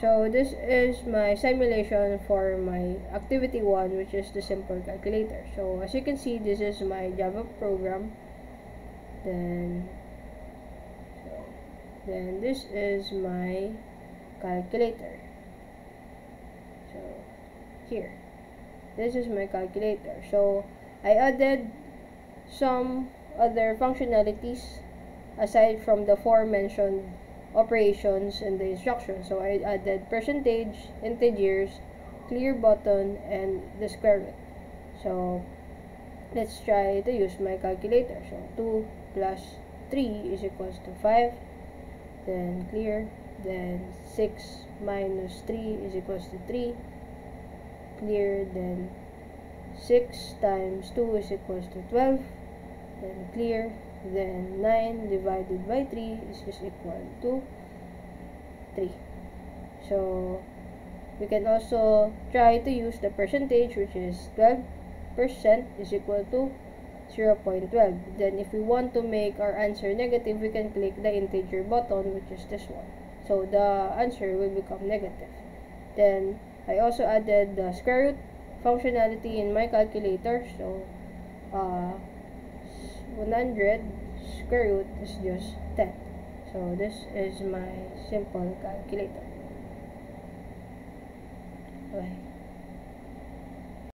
So this is my simulation for my activity 1, which is the simple calculator. So as you can see, this is my Java program. Then this is my calculator. So here, this is my calculator. So I added some other functionalities aside from the aforementioned operations and the instructions. So I added percentage, integers, clear button, and the square root. So let's try to use my calculator. So 2 plus 3 is equals to 5. Then clear. Then 6 minus 3 is equals to 3. Clear. Then 6 times 2 is equals to 12. Then clear. Then 9 divided by 3 is just equal to 3. So we can also try to use the percentage, which is 12% is equal to 0.12. Then if we want to make our answer negative, we can click the integer button, which is this one. So the answer will become negative. Then I also added the square root functionality in my calculator. So 100 square root is just 10. So this is my simple calculator. Okay.